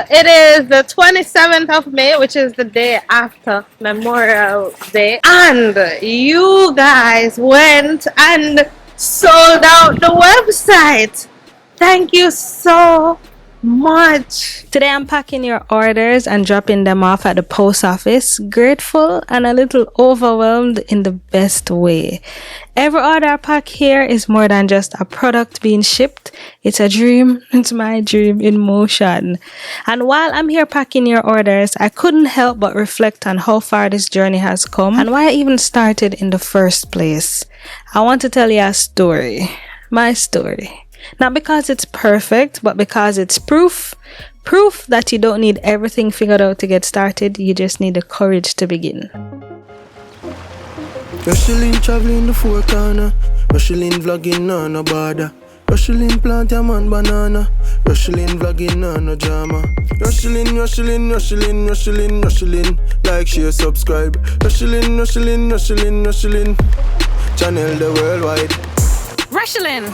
it is the 27th of May, which is the day after Memorial Day, and you guys went and sold out the website. Thank you so much. Today I'm packing your orders and dropping them off at the post office, grateful and a little overwhelmed in the best way. Every order I pack here is more than just a product being shipped. It's a dream. It's my dream in motion. And while I'm here packing your orders, I couldn't help but reflect on how far this journey has come and why I even started in the first place. I want to tell you a story. My story. Not because it's perfect, but because it's proof that you don't need everything figured out to get started. You just need the courage to begin. Rochielin traveling the four corner, Rochielin vlogging on no border. Rochielin plant a man banana, Rochielin vlogging on no drama. Rochielin, Rochielin, Rochielin, Rochielin, Rochielin, like, share, subscribe. Rochielin, Rochielin, Rochielin, Rochielin, channel the worldwide. Rochielin.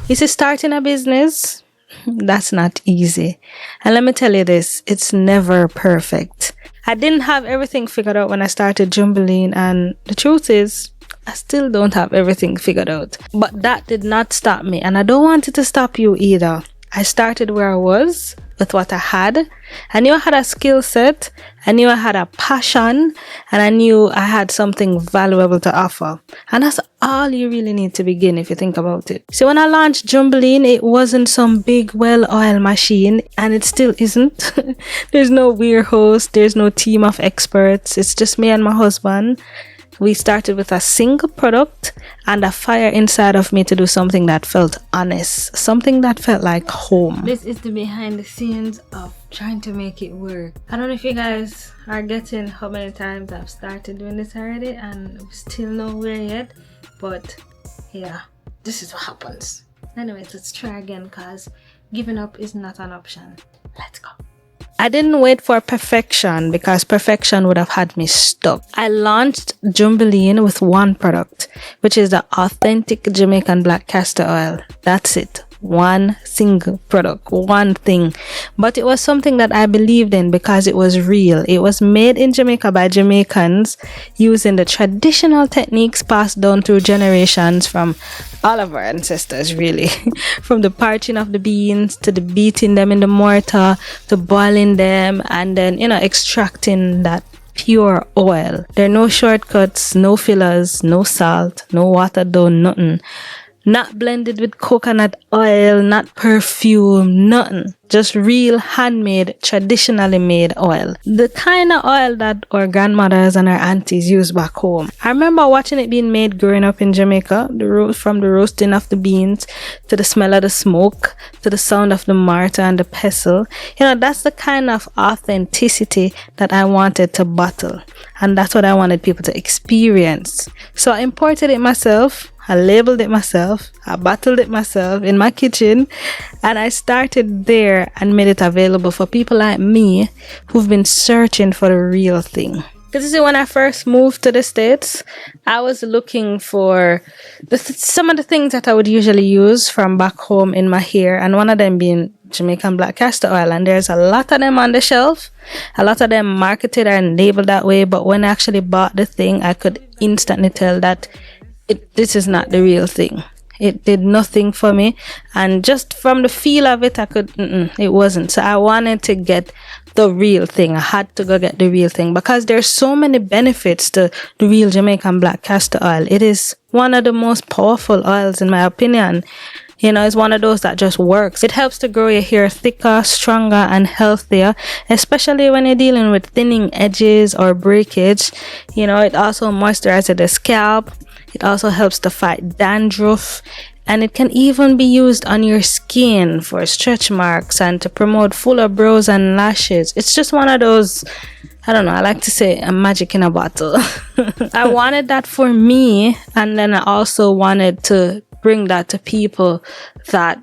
You see, starting a business, that's not easy. And let me tell you this, it's never perfect. I didn't have everything figured out when I started JUMBILEEN, and the truth is, I still don't have everything figured out. But that did not stop me, and I don't want it to stop you either. I started where I was with what I had. I knew I had a skill set, I knew I had a passion, and I knew I had something valuable to offer. And that's all you really need to begin if you think about it. So when I launched JUMBILEEN, it wasn't some big well-oiled machine, and it still isn't. There's no weird host, there's no team of experts, it's just me and my husband. We started with a single product and a fire inside of me to do something that felt honest, something that felt like home. This is the behind the scenes of trying to make it work. I don't know if you guys are getting how many times I've started doing this already and I'm still nowhere yet, but yeah, this is what happens. Anyways, let's try again because giving up is not an option. Let's go. I didn't wait for perfection because perfection would have had me stuck. I launched JUMBILEEN with one product, which is the authentic Jamaican black castor oil. That's it. One single product, one thing. But it was something that I believed in because it was real. It was made in Jamaica by Jamaicans using the traditional techniques passed down through generations from all of our ancestors, really. From the parching of the beans to the beating them in the mortar to boiling them and then, extracting that pure oil. There are no shortcuts, no fillers, no salt, no watered down, nothing. Not blended with coconut oil, not perfume, nothing. Just real handmade, traditionally made oil. The kind of oil that our grandmothers and our aunties use back home. I remember watching it being made growing up in Jamaica. From the roasting of the beans, to the smell of the smoke, to the sound of the mortar and the pestle. That's the kind of authenticity that I wanted to bottle. And that's what I wanted people to experience. So I imported it myself. I labeled it myself, I bottled it myself in my kitchen, and I started there and made it available for people like me who've been searching for the real thing. Because you see, when I first moved to the States, I was looking for some of the things that I would usually use from back home in my hair, and one of them being Jamaican black castor oil, and there's a lot of them on the shelf, a lot of them marketed and labeled that way, but when I actually bought the thing, I could instantly tell that this is not the real thing. It did nothing for me, and just from the feel of it, it wasn't. So I wanted to get the real thing. I had to go get the real thing because there's so many benefits to the real Jamaican black castor oil. It is one of the most powerful oils in my opinion. It's one of those that just works. It helps to grow your hair thicker, stronger, and healthier, especially when you're dealing with thinning edges or breakage. It also moisturizes the scalp. It also helps to fight dandruff, and it can even be used on your skin for stretch marks and to promote fuller brows and lashes. It's just one of those, I don't know, I like to say a magic in a bottle. I wanted that for me, and then I also wanted to bring that to people that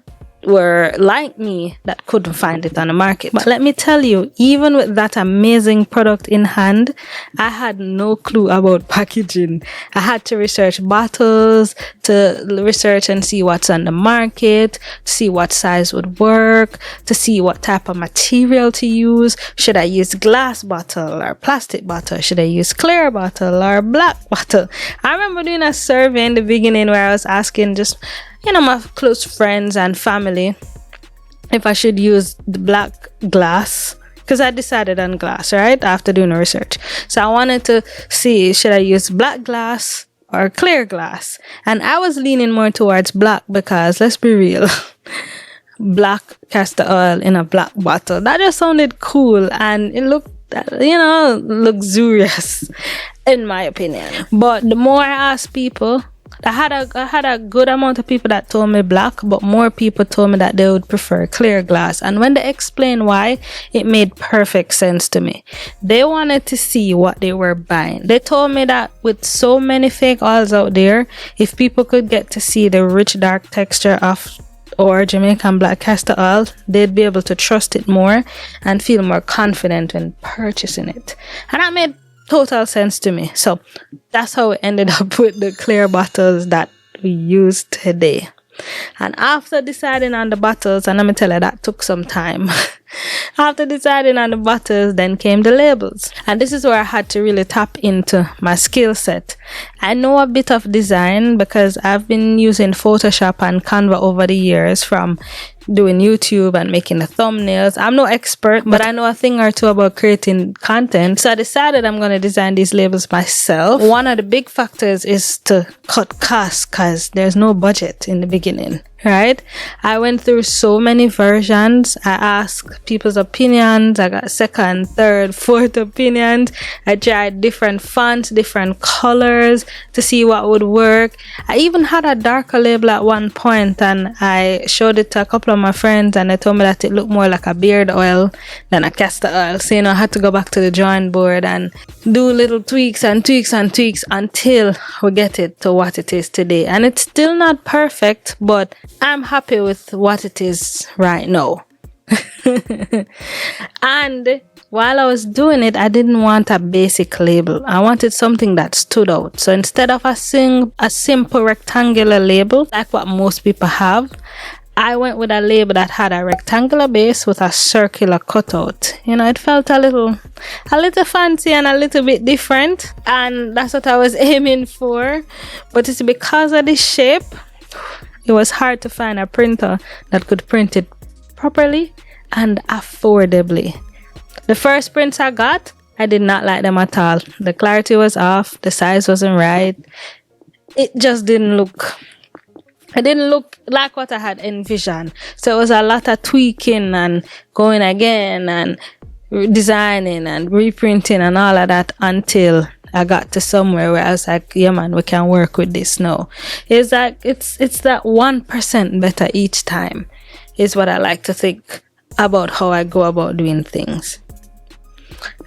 were like me that couldn't find it on the market. But let me tell you, even with that amazing product in hand, I had no clue about packaging. I had to research bottles, to research and see what's on the market, to see what size would work, to see what type of material to use. Should I use glass bottle or plastic bottle? Should I use clear bottle or black bottle? I remember doing a survey in the beginning where I was asking just, my close friends and family if I should use the black glass, because I decided on glass, right, after doing the research. So I wanted to see, should I use black glass or clear glass? And I was leaning more towards black because, let's be real, black castor oil in a black bottle, that just sounded cool and it looked, luxurious in my opinion. But the more I asked people, I had a good amount of people that told me black, but more people told me that they would prefer clear glass. And when they explained why, it made perfect sense to me. They wanted to see what they were buying. They told me that with so many fake oils out there, if people could get to see the rich dark texture of or Jamaican black castor oil, they'd be able to trust it more and feel more confident when purchasing it. And that made total sense to me. So that's how we ended up with the clear bottles that we use today. And after deciding on the bottles, and let me tell you, that took some time. After deciding on the bottles, then came the labels. And this is where I had to really tap into my skill set. I know a bit of design because I've been using Photoshop and Canva over the years, from doing YouTube and making the thumbnails. I'm no expert, but I know a thing or two about creating content. So I decided I'm going to design these labels myself. One of the big factors is to cut costs because there's no budget in the beginning, right? I went through so many versions. I asked people's opinions. I got second, third, fourth opinions. I tried different fonts, different colors to see what would work. I even had a darker label at one point and I showed it to a couple of my friends and they told me that it looked more like a beard oil than a castor oil. So, I had to go back to the drawing board and do little tweaks until we get it to what it is today. And it's still not perfect, but I'm happy with what it is right now. And while I was doing it, I didn't want a basic label. I wanted something that stood out. So instead of a simple rectangular label like what most people have, I went with a label that had a rectangular base with a circular cutout. It felt a little fancy and a little bit different, and that's what I was aiming for. But it's because of the shape, it was hard to find a printer that could print it properly and affordably. The first prints I got, I did not like them at all. The clarity was off, the size wasn't right. It just didn't look like what I had envisioned. So it was a lot of tweaking and going again and designing and reprinting and all of that until I got to somewhere where I was like, yeah man, we can work with this now. It's like it's that 1% better each time is what I like to think about how I go about doing things.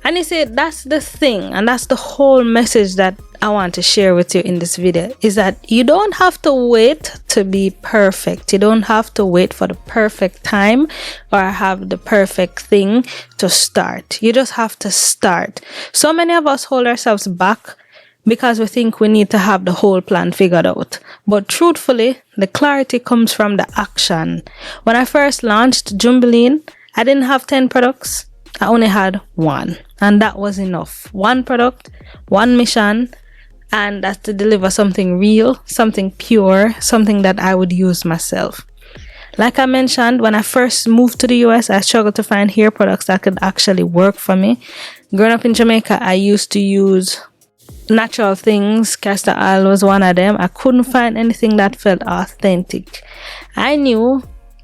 And you see, that's the thing, and that's the whole message that I want to share with you in this video, is that you don't have to wait to be perfect. You don't have to wait for the perfect time or have the perfect thing to start. You just have to start. So many of us hold ourselves back because we think we need to have the whole plan figured out. But truthfully, the clarity comes from the action. When I first launched JUMBILEEN, I didn't have 10 products. I only had one, and that was enough. One product, one mission, and that's to deliver something real, something pure, something that I would use myself. Like I mentioned, when I first moved to the US, I struggled to find hair products that could actually work for me. Growing up in Jamaica, I used to use natural things. Castor oil was one of them. I couldn't find anything that felt authentic. I knew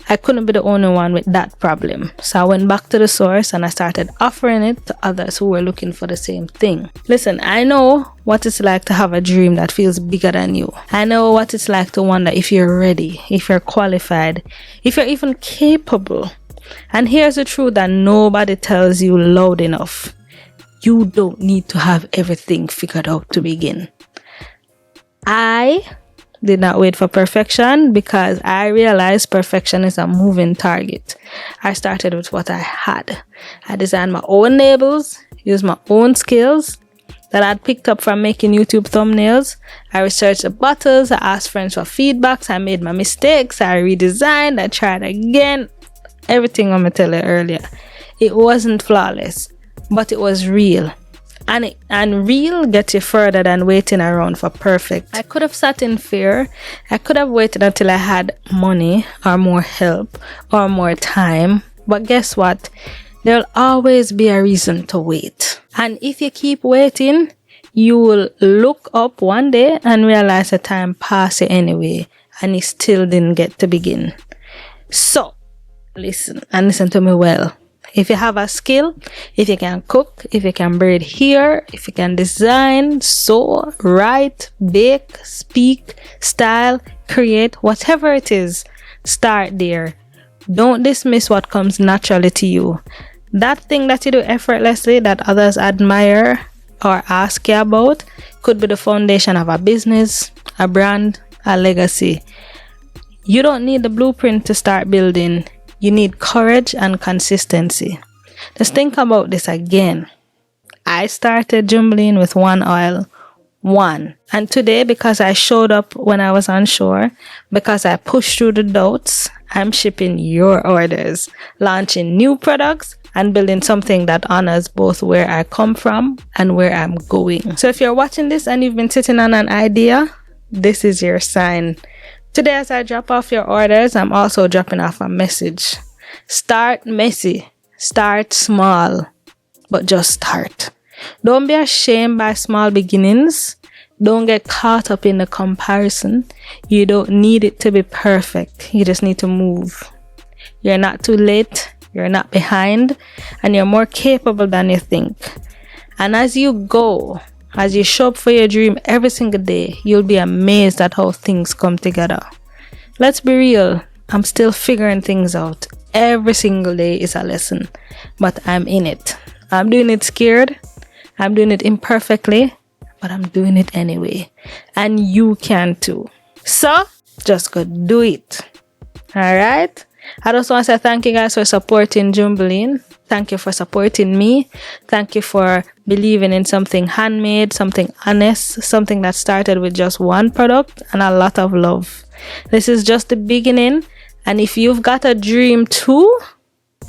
I couldn't be the only one with that problem. So I went back to the source and I started offering it to others who were looking for the same thing. Listen, I know what it's like to have a dream that feels bigger than you. I know what it's like to wonder if you're ready, if you're qualified, if you're even capable. And here's the truth that nobody tells you loud enough. You don't need to have everything figured out to begin. I did not wait for perfection, because I realized perfection is a moving target. I started with what I had. I designed my own labels, used my own skills that I'd picked up from making YouTube thumbnails. I researched the bottles, I asked friends for feedbacks, I made my mistakes, I redesigned, I tried again. Everything I'm gonna tell you earlier. It wasn't flawless, but it was real. And real gets you further than waiting around for perfect. I could have sat in fear. I could have waited until I had money or more help or more time. But guess what? There'll always be a reason to wait. And if you keep waiting, you will look up one day and realize the time passed anyway, and you still didn't get to begin. So, listen to me well. If you have a skill, if you can cook, if you can braid hair, if you can design, sew, write, bake, speak, style, create, whatever it is, start there. Don't dismiss what comes naturally to you. That thing that you do effortlessly that others admire or ask you about could be the foundation of a business, a brand, a legacy. You don't need the blueprint to start building. You need courage and consistency. Just think about this again. I started JUMBILEEN with one oil. One. And today, because I showed up when I was unsure, because I pushed through the doubts, I'm shipping your orders, launching new products, and building something that honors both where I come from and where I'm going. So if you're watching this and you've been sitting on an idea, this is your sign. Today, as I drop off your orders, I'm also dropping off a message. Start messy. Start small. But just start. Don't be ashamed by small beginnings. Don't get caught up in the comparison. You don't need it to be perfect. You just need to move. You're not too late. You're not behind. And you're more capable than you think. And as you go, as you show up for your dream every single day, you'll be amazed at how things come together. Let's be real. I'm still figuring things out. Every single day is a lesson. But I'm in it. I'm doing it scared. I'm doing it imperfectly. But I'm doing it anyway. And you can too. So, just go do it. Alright? I just want to say thank you guys for supporting JUMBILEEN. Thank you for supporting me. Thank you for believing in something handmade, something honest, something that started with just one product and a lot of love. This is just the beginning. And if you've got a dream too,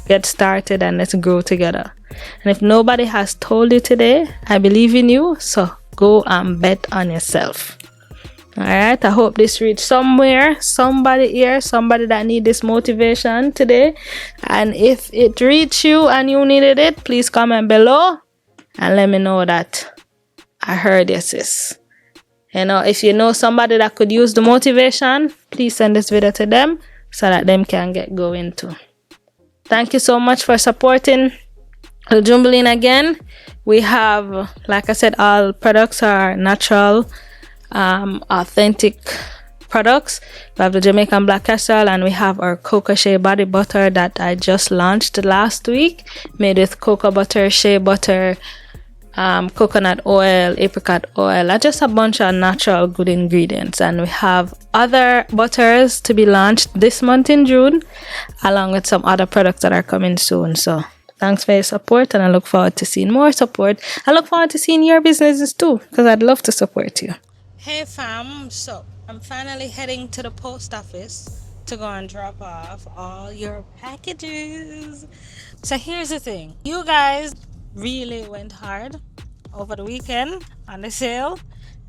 get started and let's grow together. And if nobody has told you today, I believe in you. So go and bet on yourself. Alright, I hope this reached somewhere, somebody here, somebody that need this motivation today. And if it reached you and you needed it, please comment below and let me know that I heard you, sis. You know, if you know somebody that could use the motivation, please send this video to them so that them can get going too. Thank you so much for supporting JUMBILEEN again. We have, like I said, all products are natural, authentic products. We have the Jamaican black castor and we have our cocoa shea body butter that I just launched last week, made with cocoa butter, shea butter, coconut oil, apricot oil, and just a bunch of natural good ingredients. And we have other butters to be launched this month in June, along with some other products that are coming soon. So thanks for your support, and I look forward to seeing more support. I look forward to seeing your businesses too, because I'd love to support you. Hey fam, so I'm finally heading to the post office to go and drop off all your packages. So here's the thing, you guys really went hard over the weekend on the sale,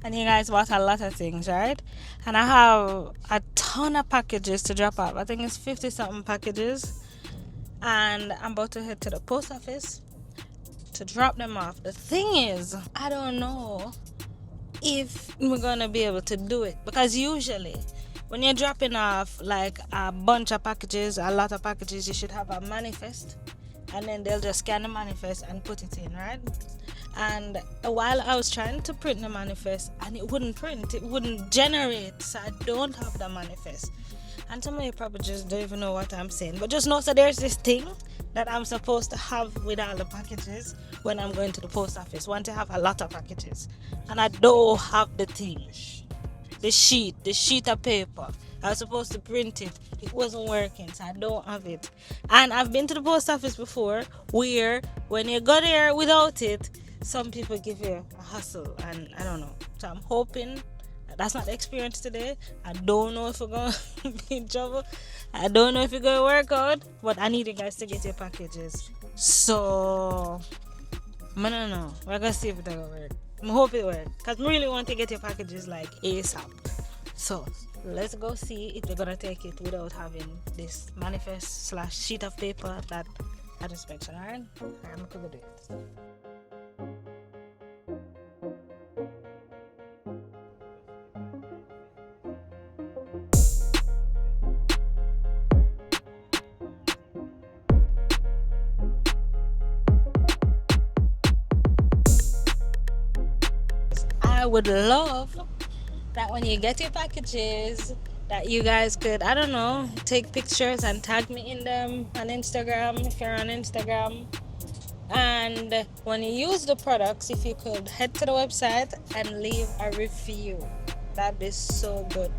and you guys bought a lot of things, right? And I have a ton of packages to drop off. I think it's 50 something packages, and I'm about to head to the post office to drop them off. The thing is, I don't know if we're gonna be able to do it, because usually when you're dropping off like a bunch of packages, a lot of packages, you should have a manifest, and then they'll just scan the manifest and put it in, right? And while I was trying to print the manifest and it wouldn't print, it wouldn't generate, so I don't have the manifest. And some of you probably just don't even know what I'm saying, but just know that there's this thing that I'm supposed to have with all the packages when I'm going to the post office. Want to have a lot of packages, and I don't have the thing. the sheet of paper. I was supposed to print it. It wasn't working, so I don't have it. And I've been to the post office before where when you go there without it, some people give you a hustle, and I don't know. So I'm hoping that's not the experience today. I don't know if we're going to be in trouble. I don't know if it's going to work out, but I need you guys to get your packages. So, I don't know. We're going to see if it's going to work. I hope it works. Because I really want to get your packages like ASAP. So, let's go see if they're going to take it without having this manifest / sheet of paper that I just mentioned. Alright? I'm going to do it. I would love that when you get your packages that you guys could, I don't know, take pictures and tag me in them on Instagram if you're on Instagram. And when you use the products, if you could head to the website and leave a review, that'd be so good.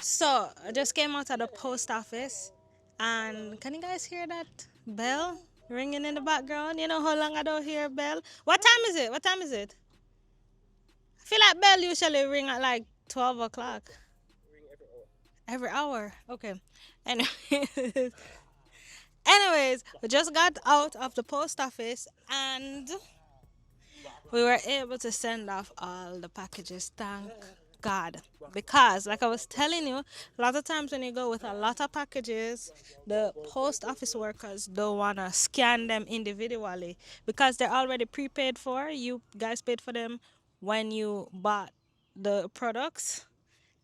So I just came out of the post office, and can you guys hear that bell ringing in the background? You know how long I don't hear a bell? What time is it? What time is it? I feel like bell usually ring at like 12 o'clock. Every hour. Okay. Anyways, anyways, we just got out of the post office and we were able to send off all the packages. Thank God. Because, like I was telling you, a lot of times when you go with a lot of packages, the post office workers don't want to scan them individually because they're already prepaid for. You guys paid for them when you bought the products,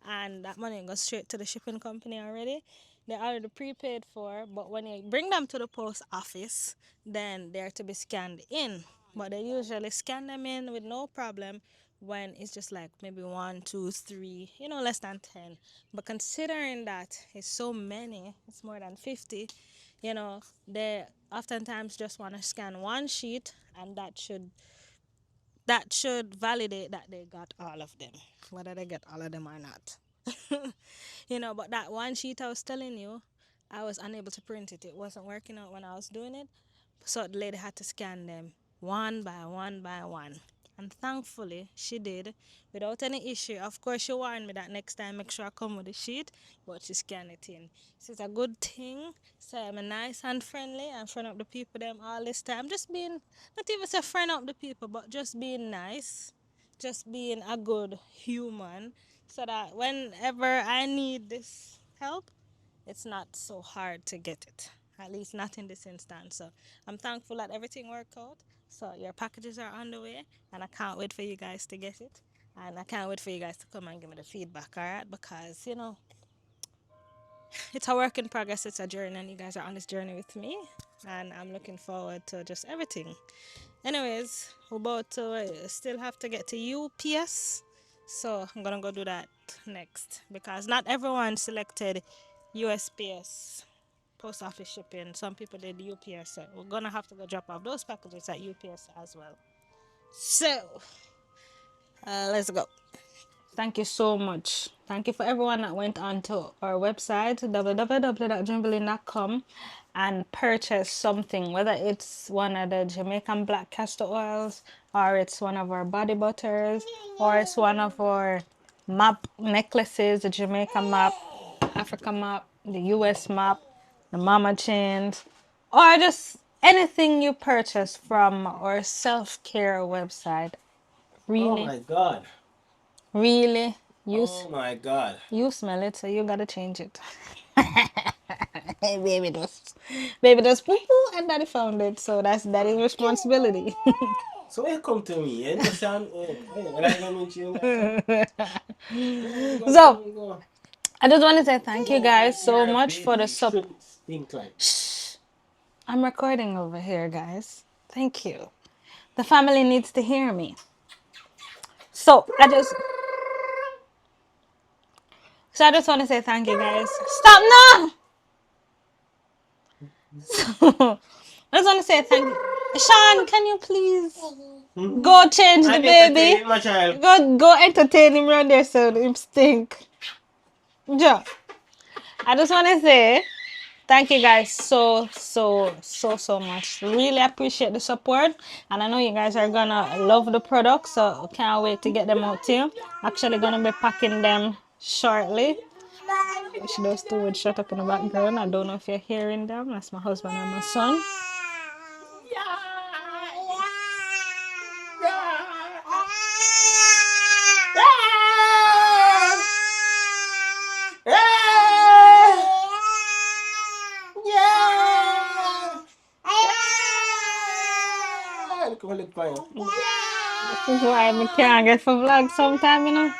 and that money goes straight to the shipping company already. They're already prepaid for, but when you bring them to the post office, then they're to be scanned in. But they usually scan them in with no problem when it's just like maybe one, two, three, less than 10. But considering that it's so many, it's more than 50, they oftentimes just want to scan one sheet, and that should validate that they got all of them, whether they get all of them or not. But that one sheet I was telling you, I was unable to print it. It wasn't working out when I was doing it. So the lady had to scan them one by one by one. And thankfully, she did without any issue. Of course, she warned me that next time, make sure I come with the sheet, but she scanned it in. So it's a good thing. So I'm a nice and friendly and friend of the people them all this time. Just being, not even say friend of the people, but just being nice. Just being a good human. So that whenever I need this help, it's not so hard to get it. At least not in this instance. So I'm thankful that everything worked out. So your packages are on the way, and I can't wait for you guys to get it. And I can't wait for you guys to come and give me the feedback, alright? Because, it's a work in progress, it's a journey, and you guys are on this journey with me. And I'm looking forward to just everything. Anyways, we're about to still have to get to UPS. So I'm gonna go do that next because not everyone selected USPS, post office shipping. Some people did UPS, so we're gonna have to go drop off those packages at UPS as well. So let's go. Thank you so much. Thank you for everyone that went onto our website, www.jumbileen.com, and purchased something, whether it's one of the Jamaican black castor oils, or it's one of our body butters, or it's one of our map necklaces, the Jamaica map, Africa map, the US map, the mama chains, or just anything you purchase from our self-care website. Oh Really, my god. really, you Oh my god. you smell it, so you gotta change it. Hey, baby does poo poo, and daddy found it, so that's daddy's responsibility. So when you come to me, you just say, like I mentioned, go tell So me go. I just want to say thank you guys so Your much for the baby support. should stink like. I'm recording over here, guys. Thank you. The family needs to hear me. So I just want to say thank you guys. Stop now. So, I just want to say thank you. Sean, can you please go change the I'm baby? entertaining my child. Go entertain him around there so him stink. Yeah. I just want to say thank you guys so much. Really appreciate the support, and I know you guys are gonna love the product, so can't wait to get them out to you. Actually gonna be packing them shortly. Which those two would shut up in the background. I don't know if you're hearing them. That's my husband and my son. This is why I can't get for vlog sometime, you know.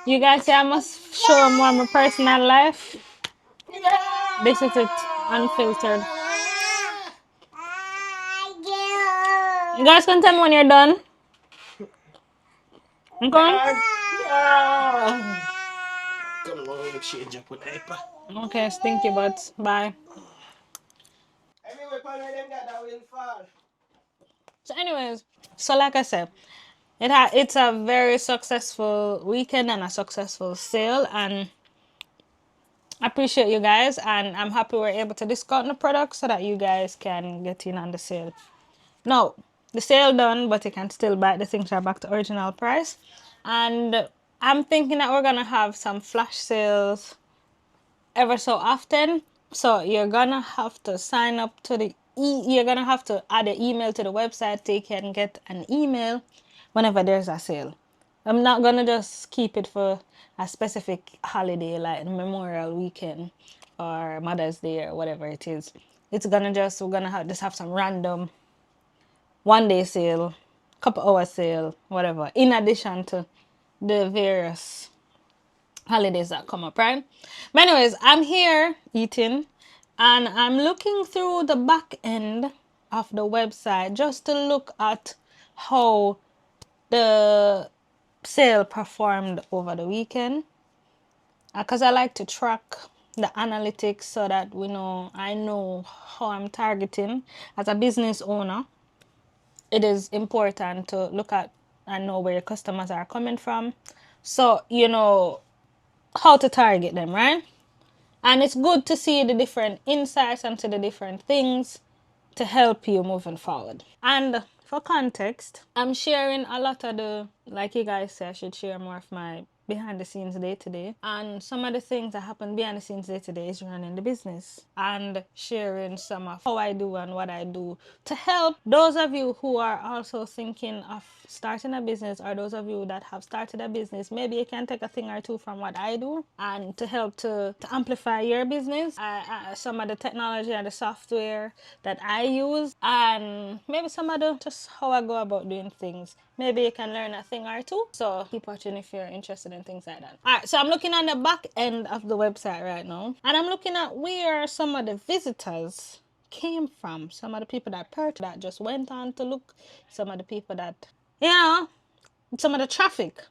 You guys say I must show more my personal life. This is it, unfiltered. You guys can tell me when you're done. Okay? Okay, stinky butts. Bye. So anyways, so like I said, it's a very successful weekend and a successful sale, and I appreciate you guys, and I'm happy we're able to discount the product so that you guys can get in on the sale. No, the sale done, but you can still buy the things are back to original price. And I'm thinking that we're gonna have some flash sales ever so often. So you're gonna have to sign up to you're gonna have to add an email to the website so you can get an email whenever there's a sale. I'm not gonna just keep it for a specific holiday like Memorial Weekend or Mother's Day or whatever it is. We're gonna just have some random 1 day sale, couple hour sale, whatever, in addition to the various holidays that come up, right? But anyways, I'm here eating, and I'm looking through the back end of the website just to look at how the sale performed over the weekend, because I like to track the analytics so that I know how I'm targeting. As a business owner, it is important to look at and know where your customers are coming from, so you know how to target them, right? And it's good to see the different insights and to the different things to help you moving forward. And for context, I'm sharing a lot of like you guys say, I should share more of my behind the scenes day to day. And some of the things that happen behind the scenes day to day is running the business and sharing some of how I do and what I do to help those of you who are also thinking of starting a business, or those of you that have started a business. Maybe you can take a thing or two from what I do and to help to amplify your business. Some of the technology and the software that I use, and maybe some of the just how I go about doing things. Maybe you can learn a thing or two. So keep watching if you're interested in things like that. Alright, so I'm looking on the back end of the website right now, and I'm looking at where some of the visitors came from. Some of the people that purchased, that just went on to look, some of the people that, some of the traffic.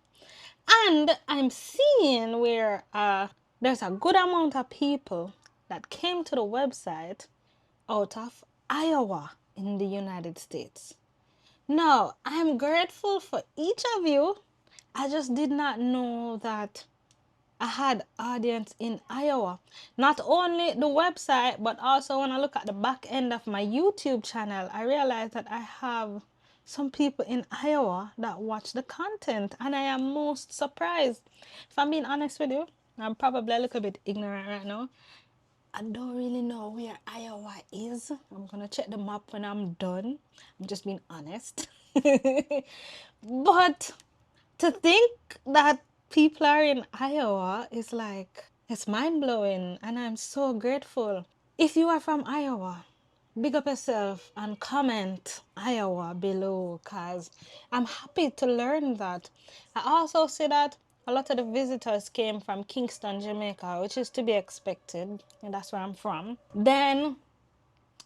And I'm seeing where there's a good amount of people that came to the website out of Iowa in the United States. Now, I'm grateful for each of you, I just did not know that I had audience in Iowa. Not only the website, but also when I look at the back end of my YouTube channel, I realized that I have some people in Iowa that watch the content, and I am most surprised. If I'm being honest with you, I'm probably a little bit ignorant right now. I don't really know where Iowa is. I'm gonna check the map when I'm done. I'm just being honest. But to think that people are in Iowa is like, it's mind-blowing, and I'm so grateful. If you are from Iowa, big up yourself and comment Iowa below, because I'm happy to learn that. I also see that a lot of the visitors came from Kingston, Jamaica, which is to be expected, and that's where I'm from. Then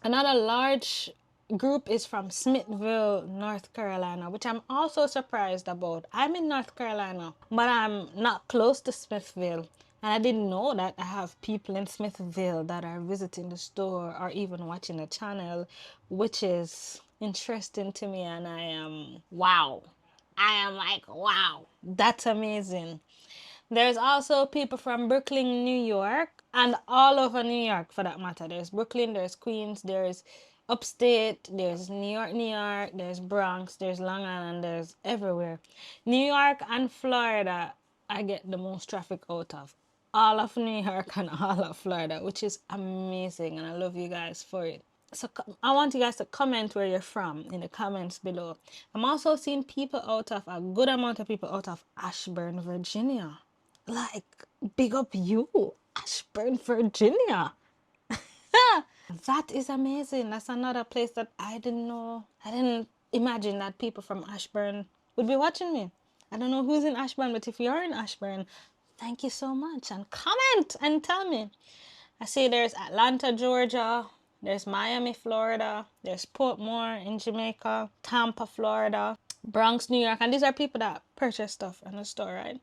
another large group is from Smithville, North Carolina, which I'm also surprised about. I'm in North Carolina, but I'm not close to Smithville. And I didn't know that I have people in Smithville that are visiting the store or even watching the channel, which is interesting to me. And I am, wow. I am like, wow, that's amazing. There's also people from Brooklyn, New York, and all over New York for that matter. There's Brooklyn, there's Queens, there's upstate, there's New York, there's Bronx, there's Long Island, there's everywhere. New York and Florida, I get the most traffic out of. All of New York and all of Florida, which is amazing, and I love you guys for it. So I want you guys to comment where you're from in the comments below. I'm also seeing people out of, a good amount of people out of Ashburn, Virginia. Like, big up you, Ashburn, Virginia. That is amazing. That's another place that I didn't know. I didn't imagine that people from Ashburn would be watching me. I don't know who's in Ashburn, but if you're in Ashburn, thank you so much. And comment and tell me. I see there's Atlanta, Georgia. There's Miami, Florida. There's Portmore in Jamaica. Tampa, Florida. Bronx, New York. And these are people that purchase stuff in the store, right?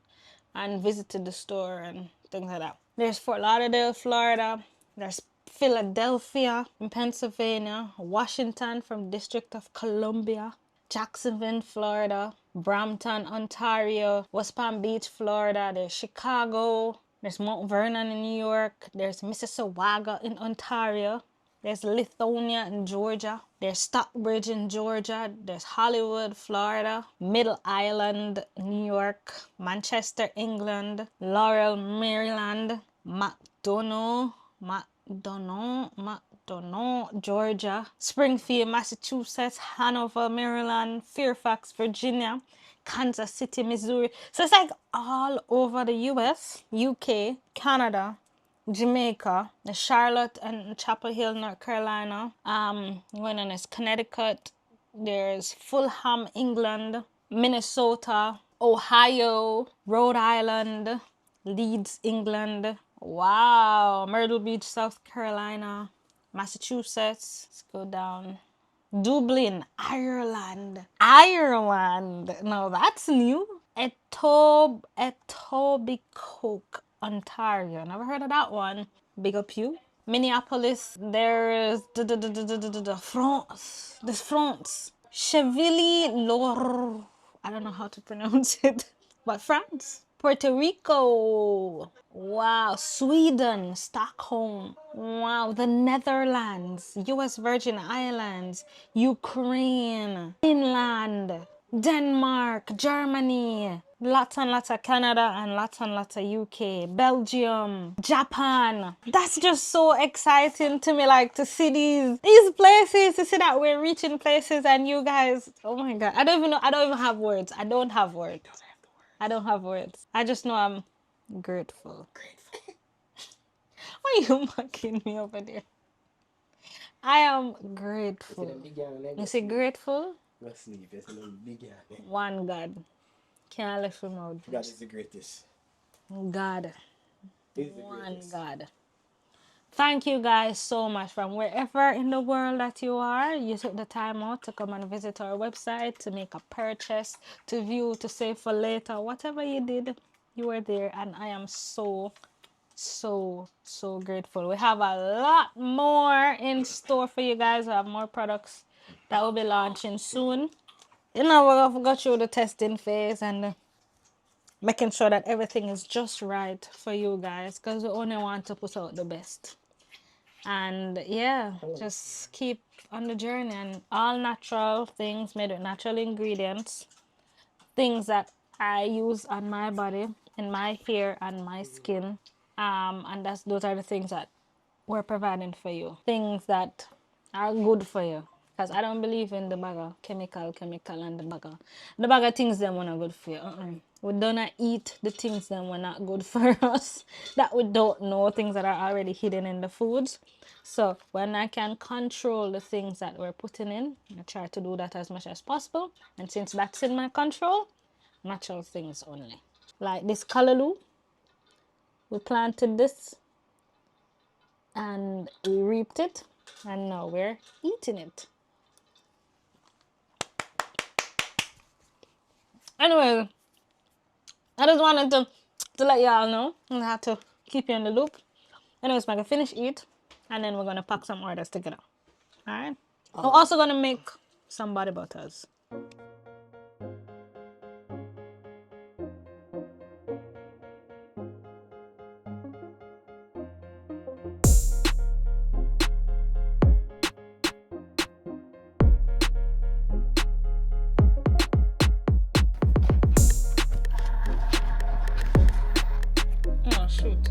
And visited the store and things like that. There's Fort Lauderdale, Florida. There's Philadelphia in Pennsylvania. Washington from District of Columbia. Jacksonville, Florida. Brampton, Ontario. West Palm Beach, Florida. There's Chicago. There's Mount Vernon in New York. There's Mississauga in Ontario. There's Lithonia in Georgia. There's Stockbridge in Georgia. There's Hollywood, Florida. Middle Island, New York. Manchester, England. Laurel, Maryland. McDonough, Georgia. Springfield, Massachusetts. Hanover, Maryland. Fairfax, Virginia. Kansas City, Missouri. So it's like all over the US, UK, Canada, Jamaica, Charlotte and Chapel Hill, North Carolina. Going on is Connecticut. There's Fulham, England, Minnesota, Ohio, Rhode Island, Leeds, England. Wow, Myrtle Beach, South Carolina, Massachusetts. Let's go down. Dublin, Ireland. Ireland. No, that's new. Etobicoke, Ontario. Never heard of that one. Big up you. Minneapolis. There's France. There's France. Chevilly-Lor. I don't know how to pronounce it. But France. Puerto Rico. Wow. Sweden. Stockholm. Wow. The Netherlands. US Virgin Islands. Ukraine. Finland. Denmark. Germany. Lots and lots of Canada and lots of UK. Belgium. Japan. That's just so exciting to me, like to see these places, to see that we're reaching places, and you guys, oh my god. I don't even know. I don't even have words. I don't have words. I don't have words. I just know I'm grateful. Why are you mocking me over there? I am grateful. You say grateful? One God. Can't live from out. God is the greatest. God. He's the One greatest. God. Thank you guys so much from wherever in the world that you are. You took the time out to come and visit our website, to make a purchase, to view, to save for later. Whatever you did, you were there, and I am so grateful. We have a lot more in store for you guys. We have more products that will be launching soon. You know, we're gonna go through the testing phase and making sure that everything is just right for you guys, because we only want to put out the best. And yeah, just keep on the journey, and all natural things made with natural ingredients, things that I use on my body, in my hair and my skin. And those are the things that we're providing for you, things that are good for you, because I don't believe in the bag of chemical and the bag of things them were not good for you. We don't eat the things them were not good for us, that we don't know, things that are already hidden in the foods. So when I can control the things that we're putting in, I try to do that as much as possible. And since that's in my control, natural things only. Like this callaloo, we planted this and we reaped it, and now we're eating it. Anyway, I just wanted to let y'all know, and I had to keep you in the loop. Anyways, I'm gonna finish eat, and then we're gonna pack some orders together. All right. I'm also gonna make some body butters. Oh shoot.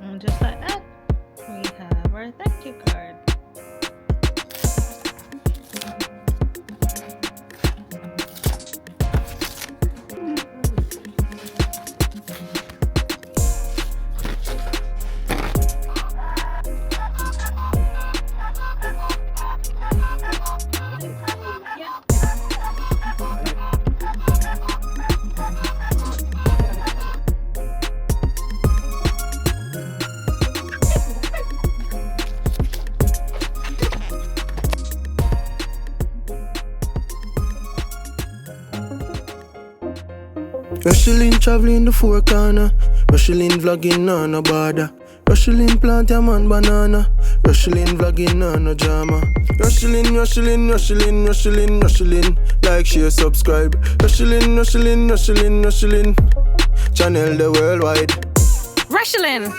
And just like that, we have our thank you card. Rochielin traveling the four corner. Rochielin vlogging on no border. Rochielin plant your man banana. Rochielin vlogging on no drama. Rochielin, Rochielin, Rochielin, Rochielin, Rochielin. Like, share, subscribe. Rochielin, Rochielin, Rochielin, Rochielin. Channel the worldwide. Rochielin.